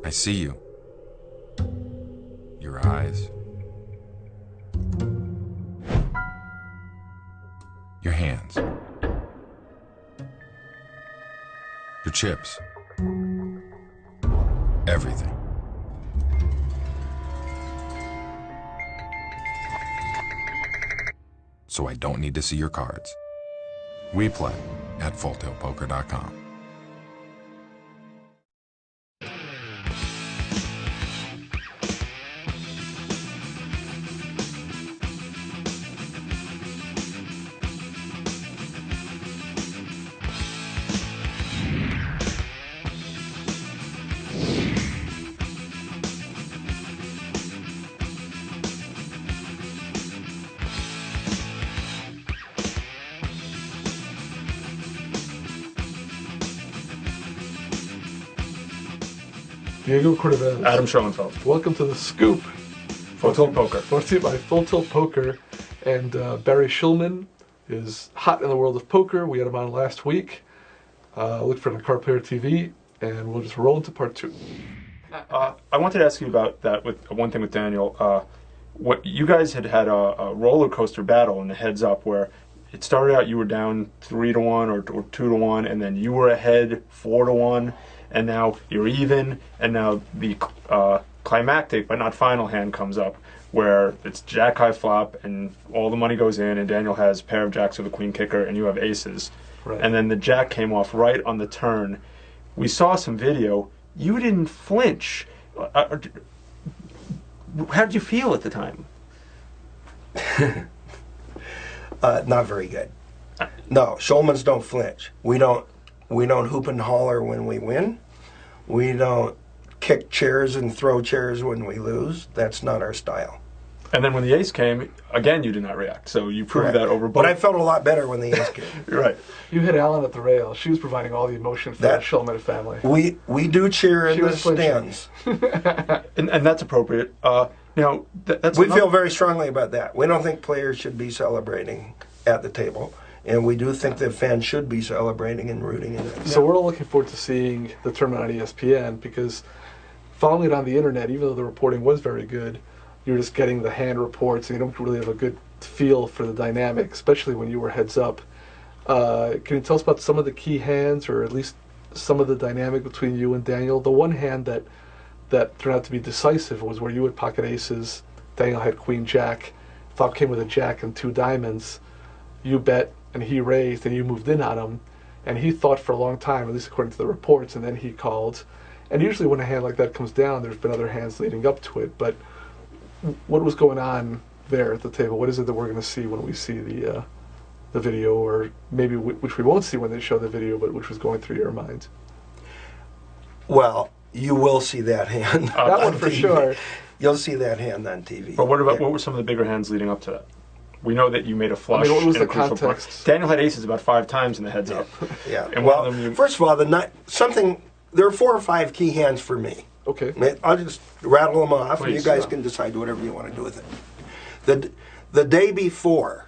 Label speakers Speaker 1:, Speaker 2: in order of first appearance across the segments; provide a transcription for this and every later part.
Speaker 1: I see you. Your eyes. Your hands. Your chips. Everything. So I don't need to see your cards. We play at fulltailpoker.com.
Speaker 2: Diego Cordovez.
Speaker 3: Adam Schoenfeld.
Speaker 2: Welcome to the Scoop.
Speaker 3: Full Tilt Poker.
Speaker 2: Brought to you by Full Tilt Poker. And Barry Shulman is hot in the world of poker. We had him on last week. Look for it on Card Player TV. And we'll just roll into part 2.
Speaker 3: I wanted to ask you about that with one thing with Daniel. What you guys had a roller coaster battle in the heads up where it started out you were down 3-1 or 2-1, and then you were ahead 4-1. And now you're even, and now the climactic but not final hand comes up where it's jack high flop and all the money goes in, and Daniel has a pair of jacks with a queen kicker and you have aces.
Speaker 2: Right.
Speaker 3: And then the jack came off right on the turn. We saw some video. You didn't flinch. How did you feel at the time?
Speaker 4: Not very good. No, Shulmans don't flinch. We don't hoop and holler when we win. We don't kick chairs and throw chairs when we lose. That's not our style.
Speaker 3: And then when the ace came, again, you did not react. So you proved
Speaker 4: Correct.
Speaker 3: that over both.
Speaker 4: But I felt a lot better when the ace came.
Speaker 3: Right.
Speaker 2: You hit Alan at the rail. She was providing all the emotion for the Shulman family.
Speaker 4: We do cheer in
Speaker 2: She
Speaker 4: the
Speaker 2: was flinching.
Speaker 4: stands.
Speaker 3: and that's appropriate. Now, that's
Speaker 4: We feel very strongly about that. We don't think players should be celebrating at the table. And we do think that fans should be celebrating and rooting in it.
Speaker 2: So we're all looking forward to seeing the tournament on ESPN, because following it on the internet, even though the reporting was very good, you're just getting the hand reports and you don't really have a good feel for the dynamic, especially when you were heads up. Can you tell us about some of the key hands, or at least some of the dynamic between you and Daniel? The one hand that turned out to be decisive was where you had pocket aces, Daniel had queen jack, flop came with a jack and 2 diamonds. You bet and he raised, and you moved in on him, and he thought for a long time, at least according to the reports, and then he called. And usually when a hand like that comes down, there's been other hands leading up to it, but what was going on there at the table? What is it that we're going to see when we see the video, or maybe which we won't see when they show the video, but which was going through your mind?
Speaker 4: Well, you will see that hand.
Speaker 2: That one for
Speaker 4: TV.
Speaker 2: sure.
Speaker 4: You'll see that hand on TV.
Speaker 3: But what were some of the bigger hands leading up to that? We know that you made a flush.
Speaker 2: What was
Speaker 3: in a
Speaker 2: the
Speaker 3: crucial point.
Speaker 2: context?
Speaker 3: Daniel had aces about 5 times in the heads up.
Speaker 4: Yeah.
Speaker 3: And
Speaker 4: well,
Speaker 3: one of them
Speaker 4: first of all, there are 4 or 5 key hands for me.
Speaker 2: Okay.
Speaker 4: I'll just rattle them off, and you
Speaker 3: Please,
Speaker 4: guys can decide whatever you want to do with it. The day before,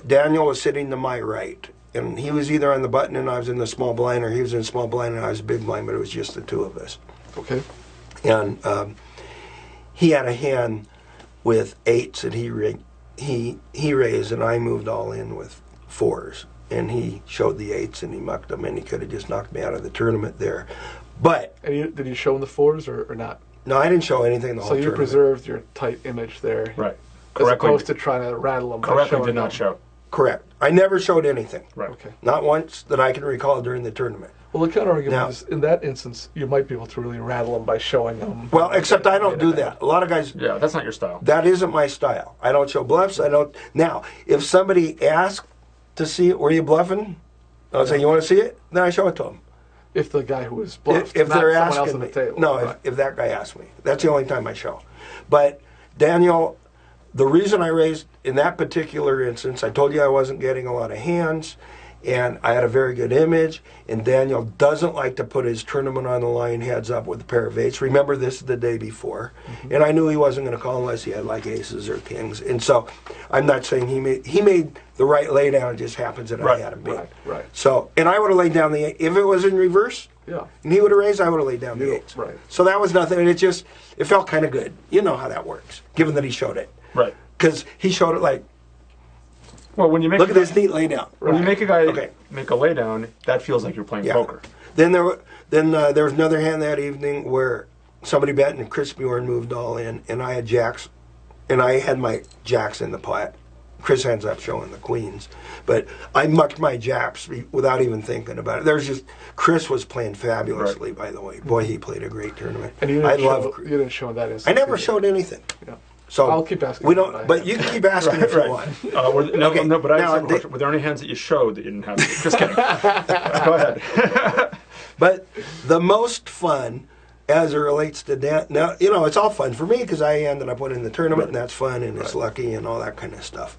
Speaker 4: Daniel was sitting to my right, and he was either on the button and I was in the small blind, or he was in the small blind and I was big blind, but it was just the 2 of us.
Speaker 2: Okay.
Speaker 4: And he had a hand with 8s that he raised, and I moved all in with 4s. And he showed the 8s and he mucked them, and he could have just knocked me out of the tournament there. But
Speaker 2: And did you show him the 4s or not?
Speaker 4: no, I didn't show anything the whole
Speaker 2: So you
Speaker 4: tournament.
Speaker 2: preserved your tight image there.
Speaker 3: Right.
Speaker 2: As opposed to trying to rattle them. by
Speaker 3: Correctly
Speaker 2: showing
Speaker 3: did not
Speaker 2: them.
Speaker 3: show.
Speaker 4: Correct. I never showed anything.
Speaker 3: Right.
Speaker 2: Okay.
Speaker 4: Not once that I can recall during the tournament.
Speaker 2: Well, the counter argument
Speaker 4: Now-
Speaker 2: is, in that instance, you might be able to really rattle them by showing them.
Speaker 4: Well, except I don't do that. A lot of guys,
Speaker 3: Yeah, that's not your style.
Speaker 4: that isn't my style. I don't show bluffs. I don't. Now, if somebody asks to see it, were you bluffing? I'll say, you want to see it? Then I show it to them.
Speaker 2: If the guy who was bluffed,
Speaker 4: If
Speaker 2: not
Speaker 4: they're
Speaker 2: someone else
Speaker 4: asking
Speaker 2: at the
Speaker 4: me.
Speaker 2: table.
Speaker 4: No,
Speaker 2: Right.
Speaker 4: if that guy asks me. That's the only time I show. But Daniel, the reason I raised in that particular instance, I told you I wasn't getting a lot of hands, and I had a very good image, and Daniel doesn't like to put his tournament on the line heads up with a pair of 8s. Remember, this is the day before. And I knew he wasn't going to call unless he had like aces or kings. And so I'm not saying he made the right laydown. It just happens that I had a big.
Speaker 2: Right.
Speaker 4: So, and I would have laid down if it was in reverse,
Speaker 2: Yeah.
Speaker 4: And he would have raised, I would have laid down the
Speaker 2: Yeah,
Speaker 4: eights.
Speaker 2: right.
Speaker 4: So that was nothing, and it felt kind of good. You know how that works, given that he showed it.
Speaker 3: Right.
Speaker 4: Because he showed it like,
Speaker 3: Well, when you make
Speaker 4: look
Speaker 3: a
Speaker 4: at
Speaker 3: guy,
Speaker 4: this neat lay down.
Speaker 3: when you make a guy
Speaker 4: Okay.
Speaker 3: make a lay down, that feels like you're playing
Speaker 4: Yeah.
Speaker 3: poker.
Speaker 4: Then there was another hand that evening where somebody bet and Chris Bjorn moved all in, and I had jacks, and I had my jacks in the pot. Chris ends up showing the queens, but I mucked my jacks without even thinking about it. Chris was playing fabulously, by the way. Boy, he played a great tournament.
Speaker 2: And you
Speaker 4: I
Speaker 2: didn't,
Speaker 4: love.
Speaker 2: show, you didn't show that
Speaker 4: I
Speaker 2: instant.
Speaker 4: never showed anything.
Speaker 2: Yeah.
Speaker 4: So
Speaker 2: I'll keep asking
Speaker 4: We
Speaker 2: what I
Speaker 4: don't, but
Speaker 2: have.
Speaker 4: you can keep asking if you want. Okay,
Speaker 3: No, but I
Speaker 4: now,
Speaker 3: have a question. Were there any hands that you showed that you didn't have? Just kidding. Go ahead.
Speaker 4: But the most fun, as it relates to Dan, now, you know, it's all fun for me because I ended up winning the tournament, and that's fun, and it's lucky, and all that kind of stuff.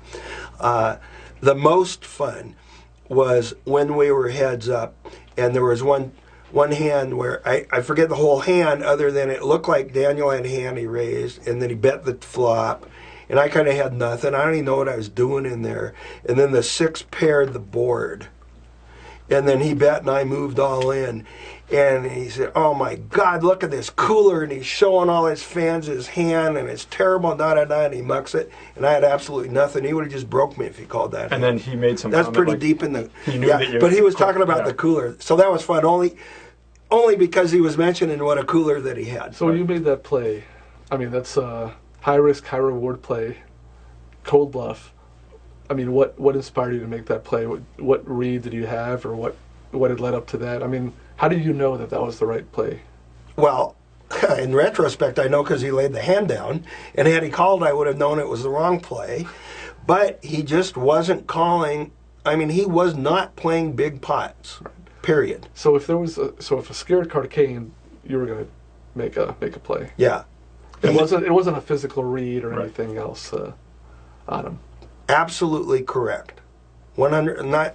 Speaker 4: The most fun was when we were heads up, and there was one hand where I forget the whole hand, other than it looked like Daniel had a hand he raised, and then he bet the flop, and I kind of had nothing. I don't even know what I was doing in there. And then the six paired the board. And then he bet and I moved all in. And he said, oh my God, look at this cooler. And he's showing all his fans his hand and it's terrible, da-da-da, and he mucks it. And I had absolutely nothing. He would have just broke me if he called that.
Speaker 3: And then he made some
Speaker 4: That's
Speaker 3: comment
Speaker 4: pretty
Speaker 3: like,
Speaker 4: deep in the...
Speaker 3: he knew that you-
Speaker 4: but he was talking about
Speaker 3: yeah.
Speaker 4: the cooler. So that was fun, only because he was mentioning what a cooler that he had.
Speaker 2: So when you made that play, I mean, that's a high risk, high reward play, cold bluff. I mean, what inspired you to make that play? What read did you have, or what had led up to that? I mean, how did you know that that was the right play?
Speaker 4: Well, in retrospect, I know because he laid the hand down, and had he called, I would have known it was the wrong play. But he just wasn't calling. I mean, he was not playing big pots. Period.
Speaker 2: So if if a scared card came, you were going to make a play.
Speaker 4: Yeah.
Speaker 2: It wasn't a physical read or
Speaker 3: Right.
Speaker 2: anything else on him.
Speaker 4: Absolutely correct. 100. Not.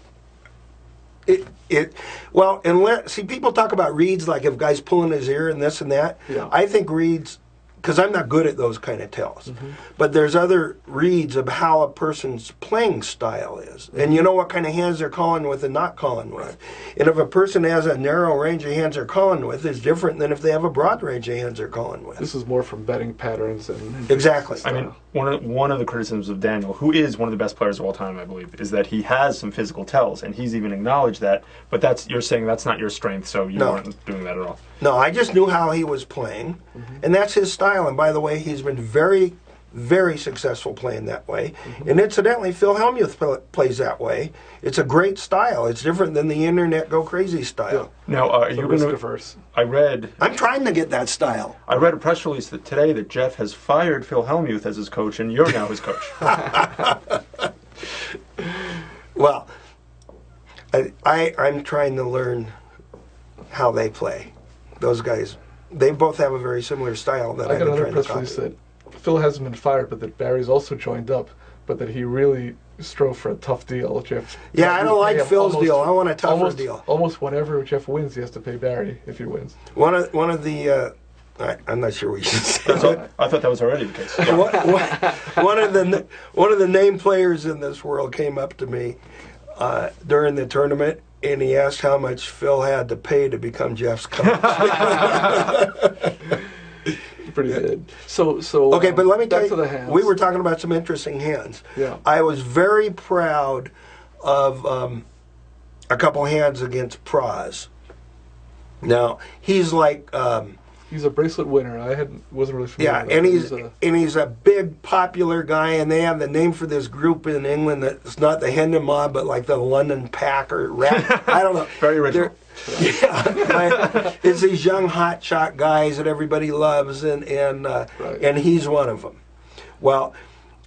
Speaker 4: Well, and see, people talk about reads like if guys pulling his ear and this and that.
Speaker 2: Yeah.
Speaker 4: I think reads, because I'm not good at those kind of tells, but there's other reads of how a person's playing style is, and you know what kind of hands they're calling with and not calling with. And if a person has a narrow range of hands they're calling with, it's different than if they have a broad range of hands they're calling with.
Speaker 2: This is more from betting patterns and
Speaker 4: Exactly.
Speaker 3: I mean, one of the criticisms of Daniel, who is one of the best players of all time, I believe, is that he has some physical tells, and he's even acknowledged that. But you're saying that's not your strength, so you
Speaker 4: No.
Speaker 3: weren't doing that at all.
Speaker 4: No, I just knew how he was playing, and that's his style. And by the way, he's been very, very successful playing that way. And incidentally, Phil Hellmuth plays that way. It's a great style. It's different than the internet go crazy style.
Speaker 3: Now, are you
Speaker 2: risk
Speaker 3: going
Speaker 2: averse.
Speaker 3: I read
Speaker 4: I'm trying to get that style.
Speaker 3: a press release today that Jeff has fired Phil Hellmuth as his coach, and you're now his coach.
Speaker 4: Well, I'm trying to learn how they play. Those guys, they both have a very similar style that
Speaker 2: I
Speaker 4: I've
Speaker 2: got
Speaker 4: been
Speaker 2: another
Speaker 4: trying to
Speaker 2: press release
Speaker 4: copy.
Speaker 2: that Phil hasn't been fired, but that Barry's also joined up, but that he really strove for a tough deal. Jeff.
Speaker 4: Yeah, I don't like
Speaker 2: Yeah,
Speaker 4: Phil's
Speaker 2: almost-
Speaker 4: deal. I want a tougher
Speaker 2: almost,
Speaker 4: deal.
Speaker 2: Almost whenever Jeff wins, he has to pay Barry if he wins.
Speaker 4: One of the, I'm not sure we should say that.
Speaker 3: I thought that was already the case.
Speaker 4: one of the name players in this world came up to me during the tournament, and he asked how much Phil had to pay to become Jeff's coach.
Speaker 2: Pretty good. So
Speaker 4: Okay, but let me
Speaker 2: back
Speaker 4: tell
Speaker 2: to the
Speaker 4: you,
Speaker 2: hands.
Speaker 4: we were talking about some interesting hands.
Speaker 2: Yeah.
Speaker 4: I was very proud of a couple hands against Praz. Now he's like.
Speaker 2: He's a bracelet winner. Wasn't really familiar.
Speaker 4: Yeah,
Speaker 2: with
Speaker 4: and
Speaker 2: him.
Speaker 4: he's a big popular guy, and they have the name for this group in England that's not the Hendon Mob, but like the London Pack or Rat. I don't know.
Speaker 3: Very original.
Speaker 4: Yeah, but it's these young hotshot guys that everybody loves, and he's one of them. Well,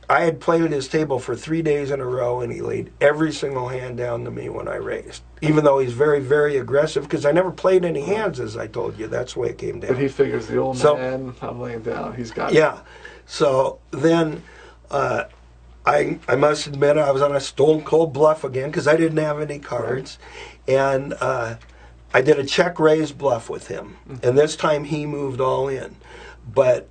Speaker 4: I had played at his table for 3 days in a row, and he laid every single hand down to me when I raised. Even though he's very, very aggressive, because I never played any hands, as I told you. That's the way it came down.
Speaker 2: But he figures the old
Speaker 4: So-
Speaker 2: man, I'm laying down. He's got it.
Speaker 4: Yeah. So then I must admit I was on a stone cold bluff again because I didn't have any cards. And I did a check raise bluff with him. And this time he moved all in. But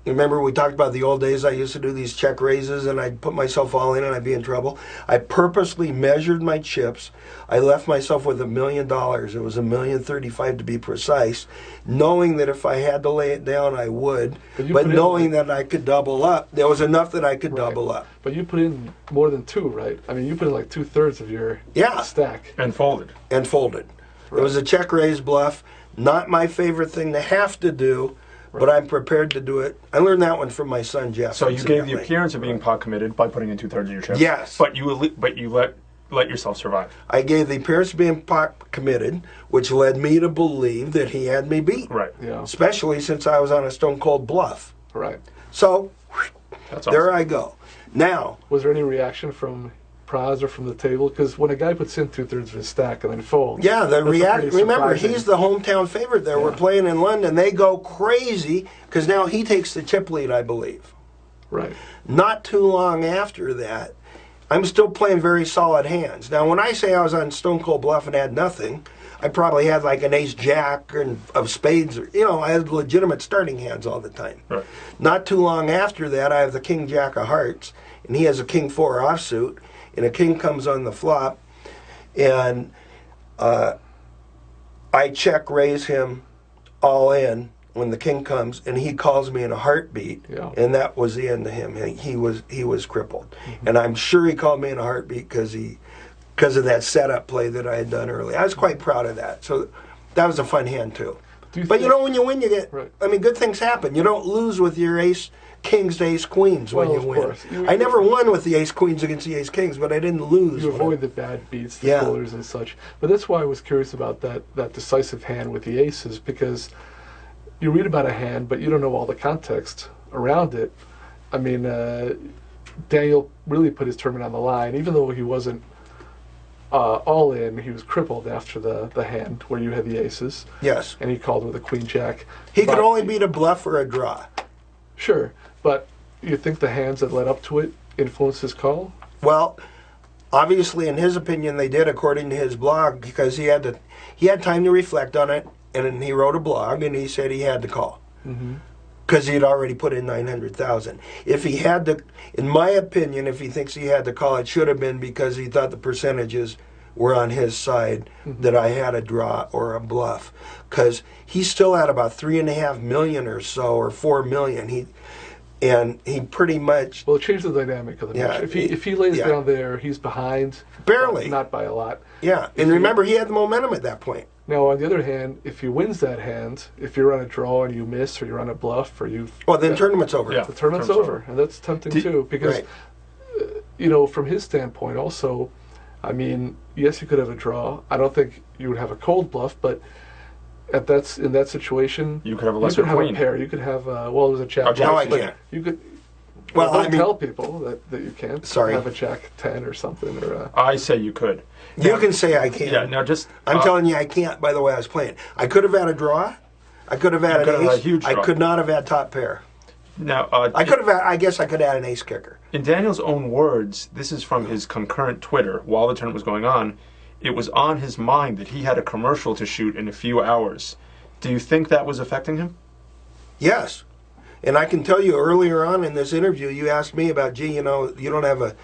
Speaker 4: Remember we talked about the old days I used to do these check raises and I'd put myself all in and I'd be in trouble. I purposely measured my chips. I left myself with $1 million. It was $1,035,000 to be precise, knowing that if I had to lay it down, I would. But knowing that I could double up, there was enough that I could double up.
Speaker 2: But you put in more than 2, right? I mean, you put in like 2/3 of your stack.
Speaker 3: And folded.
Speaker 4: And folded. Right. It was a check raise bluff. Not my favorite thing to have to do. But I'm prepared to do it. I learned that one from my son, Jeff.
Speaker 3: So you gave the appearance of being pot committed by putting in 2/3 of your chips.
Speaker 4: Yes.
Speaker 3: But you let yourself survive.
Speaker 4: I gave the appearance of being pot committed, which led me to believe that he had me beat.
Speaker 3: Right.
Speaker 2: Yeah.
Speaker 4: Especially since I was on a stone cold bluff.
Speaker 2: Right.
Speaker 4: So
Speaker 3: That's
Speaker 4: there
Speaker 3: awesome.
Speaker 4: I go. Now,
Speaker 2: was there any reaction from Praz or from the table? Because when a guy puts in 2/3 of his stack and then folds,
Speaker 4: yeah, the reaction. Remember,
Speaker 2: surprising.
Speaker 4: he's the hometown favorite there.
Speaker 2: Yeah.
Speaker 4: We're playing in London. They go crazy because now he takes the chip lead, I believe.
Speaker 2: Right.
Speaker 4: Not too long after that, I'm still playing very solid hands. Now, when I say I was on stone cold bluff and had nothing, I probably had like an ace jack of spades. Or, I had legitimate starting hands all the time.
Speaker 3: Right.
Speaker 4: Not too long after that, I have the king jack of hearts, and he has a king 4 offsuit, and a king comes on the flop, and I check raise him all in when the king comes, and he calls me in a heartbeat, and that was the end of him. He was crippled, and I'm sure he called me in a heartbeat because of that setup play that I had done early. I was quite proud of that. So that was a fun hand too. But when you win, you get.
Speaker 2: Right.
Speaker 4: I mean, good things happen. You don't lose with your ace kings to ace queens when you
Speaker 2: of
Speaker 4: win.
Speaker 2: course.
Speaker 4: I never won with the ace queens against the ace kings, but I didn't lose.
Speaker 2: You avoid the bad beats, the folders and such. But that's why I was curious about that decisive hand with the aces, because you read about a hand, but you don't know all the context around it. I mean, Daniel really put his tournament on the line, even though he wasn't all in. He was crippled after the hand where you had the aces.
Speaker 4: Yes.
Speaker 2: And he called with a queen jack.
Speaker 4: He could only beat a bluff or a draw.
Speaker 2: Sure, but you think the hands that led up to it influenced his call?
Speaker 4: Well, obviously, in his opinion, they did, according to his blog, because he had time to reflect on it, and he wrote a blog, and he said he had to call. Because he had already put in 900,000. If he had to, in my opinion, if he thinks he had to call, it should have been because he thought the percentages were on his side, that I had a draw or a bluff. Because he still had about 3.5 million or so, or 4 million. He pretty much.
Speaker 2: Well, it changed the dynamic of the match. If he lays down there, he's behind.
Speaker 4: Barely.
Speaker 2: Not by a lot.
Speaker 4: Yeah, and remember, he had the momentum at that point.
Speaker 2: Now, on the other hand, if he wins that hand, if you're on a draw and you miss, or you're on a bluff, or you...
Speaker 4: Well, then tournament's over.
Speaker 2: Yeah, the tournament's over. And that's tempting too, because, from his standpoint also, I mean, yes, you could have a draw. I don't think you would have a cold bluff, but in that situation...
Speaker 3: You could have a lesser queen.
Speaker 2: You could have a pair. You could have, it was a jack.
Speaker 4: No, I can't.
Speaker 2: You could...
Speaker 4: Well,
Speaker 2: don't tell people that you can't.
Speaker 4: Sorry.
Speaker 2: Have a jack 10 or something. Or
Speaker 3: I say you could.
Speaker 4: You can say I can't.
Speaker 3: Yeah, no, just...
Speaker 4: I'm telling you, I can't, by the way I was playing. I could have had a draw. I could have had an ace.
Speaker 3: A huge draw.
Speaker 4: I could not have had top pair.
Speaker 3: Now,
Speaker 4: I could have had, I guess I could have had an ace kicker.
Speaker 3: In Daniel's own words, this is from his concurrent Twitter, while the tournament was going on, it was on his mind that he had a commercial to shoot in a few hours. Do you think that was affecting him?
Speaker 4: Yes. And I can tell you, earlier on in this interview, you asked me about, you don't have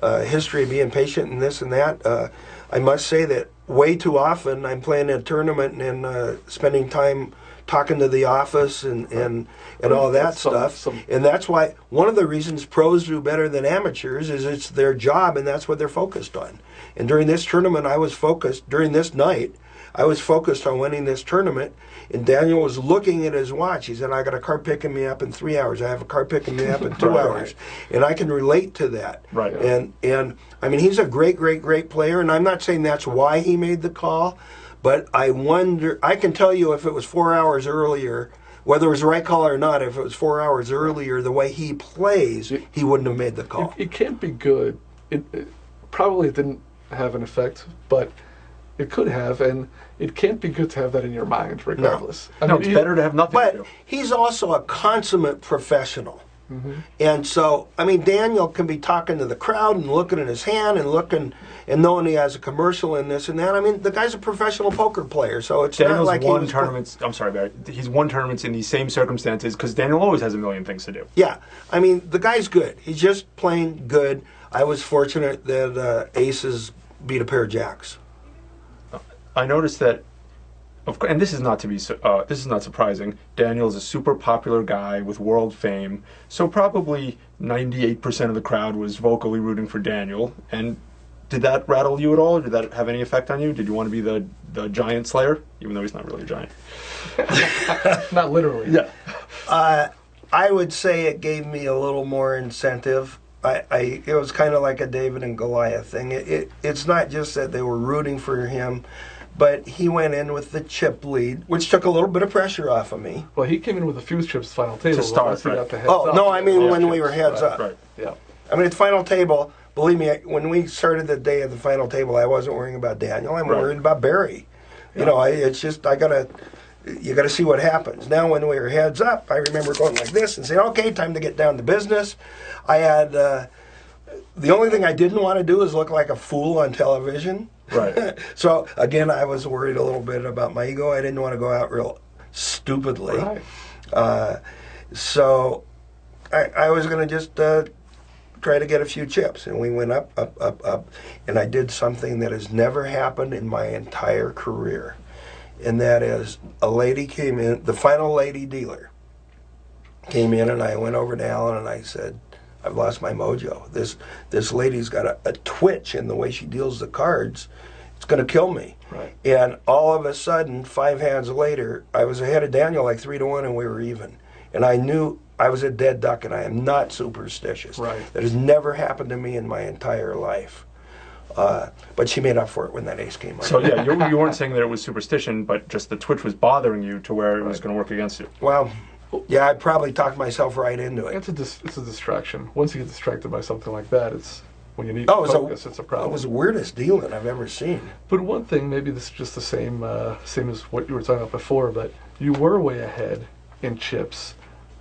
Speaker 4: a history of being patient and this and that. I must say that way too often I'm playing a tournament and spending time talking to the office and all that stuff. And that's why one of the reasons pros do better than amateurs is it's their job, and that's what they're focused on. And during this tournament, during this night, I was focused on winning this tournament, and Daniel was looking at his watch. He said, I got a car picking me up in 3 hours. I have a car picking me up in 2 hours. And I can relate to that.
Speaker 3: Right.
Speaker 4: And I mean, he's a great, great, great player, and I'm not saying that's why he made the call, but I wonder, I can tell you if it was 4 hours earlier, whether it was the right call or not, if it was 4 hours earlier, the way he plays, he wouldn't have made the call.
Speaker 2: It can't be good. It probably didn't have an effect, but it could have, and it can't be good to have that in your mind, regardless.
Speaker 3: No, it's better to have nothing to do.
Speaker 4: But he's also a consummate professional. And so, I mean, Daniel can be talking to the crowd and looking at his hand and looking and knowing he has a commercial and this and that. I mean, the guy's a professional poker player, so it's
Speaker 3: Daniel's
Speaker 4: not like
Speaker 3: won tournaments. I'm sorry, Barry. He's won tournaments in these same circumstances because Daniel always has a million things to do.
Speaker 4: Yeah, I mean, the guy's good. He's just plain good. I was fortunate that aces beat a pair of jacks.
Speaker 3: I noticed that, and this is not surprising. Daniel's a super popular guy with world fame, so probably 98% of the crowd was vocally rooting for Daniel. And did that rattle you at all? Or did that have any effect on you? Did you want to be the giant slayer, even though he's not really a giant?
Speaker 2: Not literally.
Speaker 3: Yeah.
Speaker 4: I would say it gave me a little more incentive. It was kind of like a David and Goliath thing. It's not just that they were rooting for him, but he went in with the chip lead, which took a little bit of pressure off of me.
Speaker 2: Well, he came in with a few chips final table.
Speaker 3: To start,
Speaker 2: once he
Speaker 3: right.
Speaker 2: got the heads
Speaker 4: Oh,
Speaker 2: up.
Speaker 4: no, I mean
Speaker 2: Yeah,
Speaker 4: when we
Speaker 2: chips.
Speaker 4: were heads up.
Speaker 3: Right.
Speaker 2: Yeah.
Speaker 4: I mean, at the final table, believe me, when we started the day of the final table, I wasn't worrying about Daniel. I'm
Speaker 3: Right.
Speaker 4: worried about Barry. You know, it's just, you gotta see what happens. Now, when we were heads up, I remember going like this and saying, okay, time to get down to business. I had, the only thing I didn't want to do is look like a fool on television.
Speaker 3: Right.
Speaker 4: So, again, I was worried a little bit about my ego. I didn't want to go out real stupidly.
Speaker 2: Right.
Speaker 4: So, I was going to just try to get a few chips. And we went up, and I did something that has never happened in my entire career. And that is, a lady came in, the final lady dealer came in, and I went over to Alan and I said, I've lost my mojo. This lady's got a twitch in the way she deals the cards. It's going to kill me.
Speaker 2: Right.
Speaker 4: And all of a sudden, 5 hands later, I was ahead of Daniel like 3-1, and we were even. And I knew I was a dead duck, and I am not superstitious.
Speaker 2: Right.
Speaker 4: That has never happened to me in my entire life. But she made up for it when that ace came out.
Speaker 3: So yeah, you weren't saying that it was superstition, but just the twitch was bothering you to where it was going to work against you.
Speaker 4: Well, yeah, I probably talked myself right into it.
Speaker 2: It's a distraction. Once you get distracted by something like that, it's when you need
Speaker 4: Oh,
Speaker 2: to focus, it's a problem.
Speaker 4: It was the weirdest dealing I've ever seen.
Speaker 2: But one thing, maybe this is just the same as what you were talking about before, but you were way ahead in chips,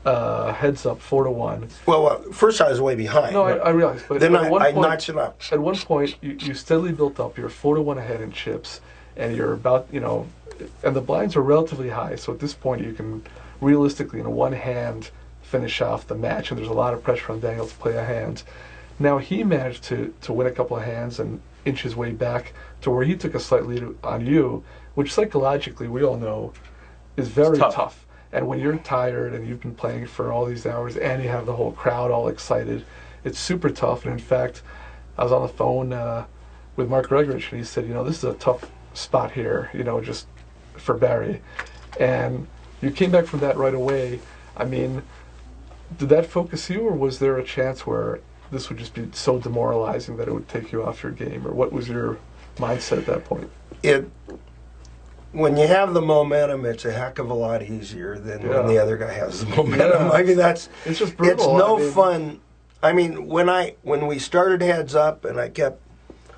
Speaker 2: heads up 4-1.
Speaker 4: Well, first I was way behind.
Speaker 2: No, I realize, but
Speaker 4: then
Speaker 2: at one
Speaker 4: I
Speaker 2: point,
Speaker 4: notched it up.
Speaker 2: At one point, you steadily built up. You're 4-1 ahead in chips, and you're about, and the blinds are relatively high. So at this point, you can realistically, in one hand, finish off the match, and there's a lot of pressure on Daniel to play a hand. Now he managed to win a couple of hands and inch his way back to where he took a slight lead on you, which psychologically we all know is very tough. And when you're tired and you've been playing for all these hours and you have the whole crowd all excited, it's super tough. And in fact, I was on the phone with Mark Gregorich, and he said, this is a tough spot here, just for Barry. And you came back from that right away. I mean, did that focus you, or was there a chance where this would just be so demoralizing that it would take you off your game? Or what was your mindset at that point?
Speaker 4: When you have the momentum, it's a heck of a lot easier than when the other guy has the momentum.
Speaker 2: Yeah.
Speaker 4: I mean, it's
Speaker 2: just brutal.
Speaker 4: It's no fun. I mean, when we started heads up and I kept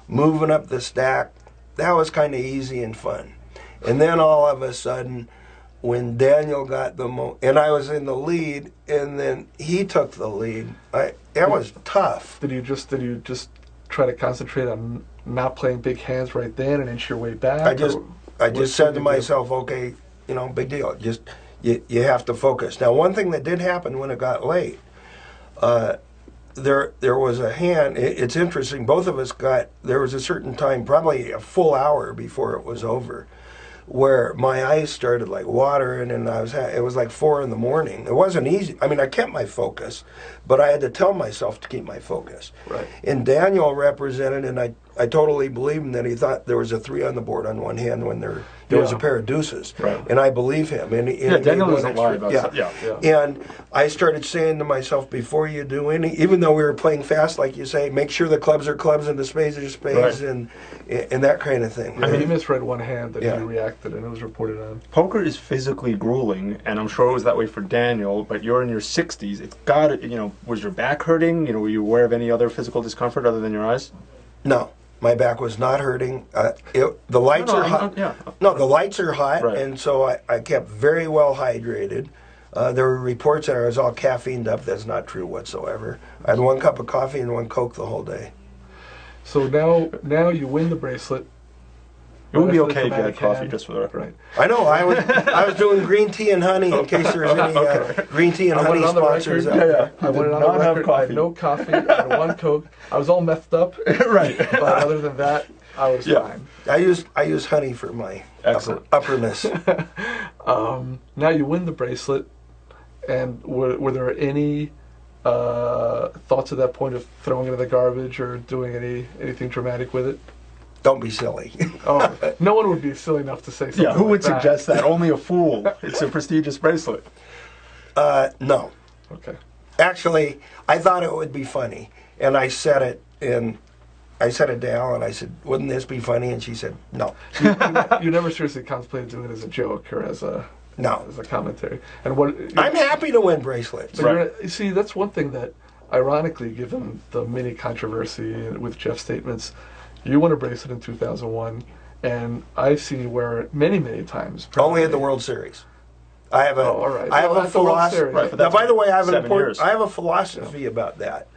Speaker 4: moving up the stack, that was kind of easy and fun. And then all of a sudden, when Daniel got and I was in the lead, and then he took the lead, that was tough.
Speaker 2: Did you just try to concentrate on not playing big hands right then and inch your way back?
Speaker 4: I just said to myself, okay, big deal. Just you have to focus. Now, one thing that did happen when it got late, there was a hand. It's interesting. Both of us there was a certain time, probably a full hour before it was over, where my eyes started like watering, and it was like 4 in the morning. It wasn't easy. I mean, I kept my focus, but I had to tell myself to keep my focus.
Speaker 2: Right.
Speaker 4: And Daniel represented, and I totally believe him that he thought there was a 3 on the board on one hand when there was a pair of deuces.
Speaker 3: Right.
Speaker 4: And I believe him. And
Speaker 3: Daniel doesn't lie about that.
Speaker 4: Yeah. And I started saying to myself, before you do even though we were playing fast, like you say, make sure the clubs are clubs and the spades are spades, and that kind of thing.
Speaker 2: I mean, he misread one hand that he reacted, and it was reported on.
Speaker 3: Poker is physically grueling, and I'm sure it was that way for Daniel, but you're in your 60s. It's got to, was your back hurting? Were you aware of any other physical discomfort other than your eyes?
Speaker 4: No. My back was not hurting. The lights are hot.
Speaker 3: Yeah.
Speaker 4: No, the lights are hot,
Speaker 3: Right.
Speaker 4: and so I kept very well hydrated. There were reports that I was all caffeined up. That's not true whatsoever. I had 1 cup of coffee and 1 Coke the whole day.
Speaker 2: So now you win the bracelet.
Speaker 3: It would be
Speaker 2: Right after
Speaker 3: okay
Speaker 2: the
Speaker 3: if you had
Speaker 2: dramatic
Speaker 3: coffee,
Speaker 2: hand.
Speaker 3: just for the record.
Speaker 2: Right.
Speaker 4: I know. I was doing green tea and honey in case there's any green tea and
Speaker 2: I want
Speaker 4: honey
Speaker 2: it on the
Speaker 4: sponsors.
Speaker 2: record.
Speaker 4: out
Speaker 3: Yeah,
Speaker 4: there.
Speaker 3: yeah.
Speaker 2: I wanted
Speaker 3: did
Speaker 2: on
Speaker 3: not
Speaker 2: the
Speaker 3: have
Speaker 2: record. I had
Speaker 3: coffee.
Speaker 2: no coffee. I had 1 Coke. I was all messed up.
Speaker 3: Right.
Speaker 2: But other than that, I was
Speaker 3: Yeah.
Speaker 2: fine.
Speaker 4: I use honey for my
Speaker 3: Excellent.
Speaker 4: upperness.
Speaker 2: Now you win the bracelet, and were there any thoughts at that point of throwing it in the garbage or doing anything dramatic with it?
Speaker 4: Don't be silly.
Speaker 2: Oh, no one would be silly enough to say something
Speaker 3: Yeah, who
Speaker 2: like
Speaker 3: would
Speaker 2: that.
Speaker 3: suggest that? Only a fool. It's a prestigious bracelet.
Speaker 4: No.
Speaker 2: Okay.
Speaker 4: Actually, I thought it would be funny, and I said it to Al, and I said, "Wouldn't this be funny?" And she said, "No,
Speaker 2: You never seriously contemplated doing it as a joke or as a
Speaker 4: no."
Speaker 2: commentary. And what
Speaker 4: I'm happy to win bracelets.
Speaker 2: But you see, that's one thing that, ironically, given the mini controversy with Jeff's statements, you won a bracelet in 2001, and I've seen you wear it many, many times.
Speaker 4: Only at the World Series. I have a,
Speaker 2: Oh, all right.
Speaker 4: I have
Speaker 2: Well,
Speaker 4: a
Speaker 2: that's the World
Speaker 4: philosophy.
Speaker 2: Series.
Speaker 3: Right, but
Speaker 4: Now,
Speaker 3: that's
Speaker 4: by the way, I have
Speaker 3: 7 years.
Speaker 4: I have a philosophy about that.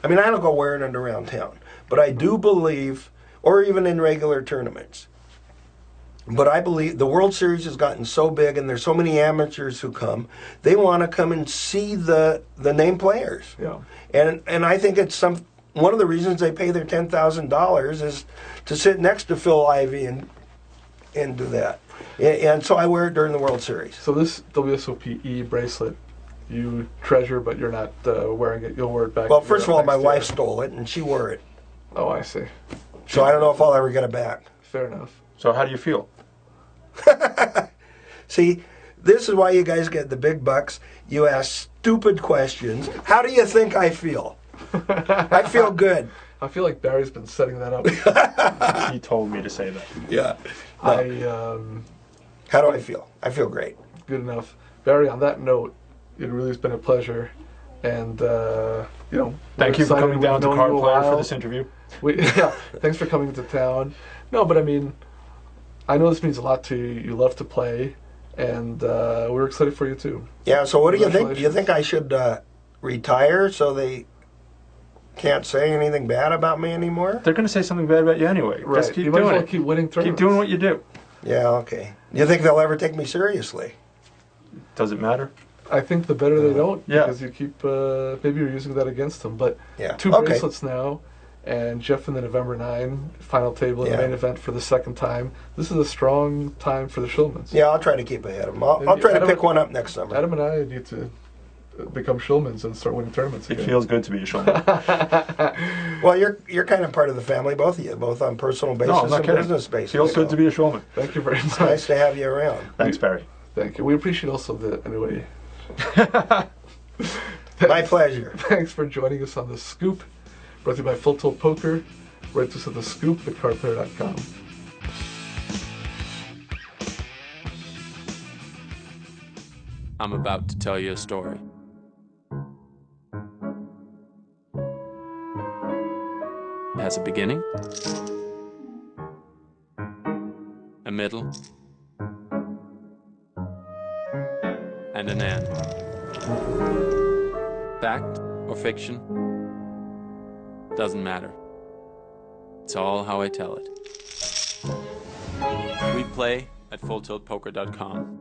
Speaker 4: I mean, I don't go wearing it around town, but I do believe, or even in regular tournaments. But I believe the World Series has gotten so big, and there's so many amateurs who come. They want to come and see the name players.
Speaker 2: Yeah.
Speaker 4: And I think it's one of the reasons they pay their $10,000 is to sit next to Phil Ivey and do that. And so I wear it during the World Series.
Speaker 2: So this WSOP bracelet, you treasure, but you're not wearing it. You'll wear it back.
Speaker 4: Well, first of all, my
Speaker 2: next
Speaker 4: wife
Speaker 2: year.
Speaker 4: stole it, and she wore it.
Speaker 2: Oh, I see.
Speaker 4: So I don't know if I'll ever get it back.
Speaker 2: Fair enough.
Speaker 3: So how do you feel?
Speaker 4: See, this is why you guys get the big bucks. You ask stupid questions. How do you think I feel? I feel good.
Speaker 2: I feel like Barry's been setting that up.
Speaker 3: He told me to say that.
Speaker 4: Yeah. How do I feel? I feel great.
Speaker 2: Good enough. Barry, on that note, it really has been a pleasure. And,
Speaker 3: Thank you for
Speaker 2: excited.
Speaker 3: coming down
Speaker 2: We've
Speaker 3: to
Speaker 2: known
Speaker 3: Card
Speaker 2: you a
Speaker 3: Player for
Speaker 2: while.
Speaker 3: this interview.
Speaker 2: Yeah, thanks for coming to town. No, but I mean, I know this means a lot to you. You love to play, and we're excited for you too.
Speaker 4: Yeah, so what do you think? Do you
Speaker 2: Congratulations.
Speaker 4: think I should retire so they can't say anything bad about me anymore?
Speaker 3: They're going to say something bad about you anyway.
Speaker 2: Right.
Speaker 3: Just keep
Speaker 2: you might as
Speaker 3: doing
Speaker 2: well
Speaker 3: it.
Speaker 2: keep winning
Speaker 3: Keep
Speaker 2: tournaments.
Speaker 3: doing what you do.
Speaker 4: Yeah, okay. You think they'll ever take me seriously?
Speaker 3: Does it matter?
Speaker 2: I think the better they don't,
Speaker 3: Yeah.
Speaker 2: because you keep maybe you're using that against them. But
Speaker 4: Yeah.
Speaker 2: 2
Speaker 4: Okay.
Speaker 2: bracelets now, and Jeff in the November 9 final table in
Speaker 4: Yeah.
Speaker 2: the main event for the second time. This is a strong time for the Shulmans.
Speaker 4: Yeah, I'll try to keep ahead of them. I'll try to
Speaker 2: Adam-
Speaker 4: pick one up next summer.
Speaker 2: Adam and I need to become Shulmans and start winning tournaments
Speaker 3: It
Speaker 2: again.
Speaker 3: feels good to be a showman.
Speaker 4: Well, you're kind of part of the family, both of you, both on personal basis
Speaker 3: No, I'm not
Speaker 4: and
Speaker 3: kidding.
Speaker 4: business basis.
Speaker 3: Feels good
Speaker 4: so
Speaker 3: to be a showman.
Speaker 2: Thank you very much.
Speaker 4: It's nice to have you around.
Speaker 3: Thanks, Barry.
Speaker 2: Thank you. We appreciate also the anyway.
Speaker 4: My pleasure.
Speaker 2: Thanks for joining us on The Scoop, brought to you by Full Tilt Poker. Write to us at The Scoop at cardplayer.com.
Speaker 5: I'm about to tell you a story. It has a beginning, a middle, and an end. Fact or fiction, doesn't matter. It's all how I tell it. We play at fulltiltpoker.com.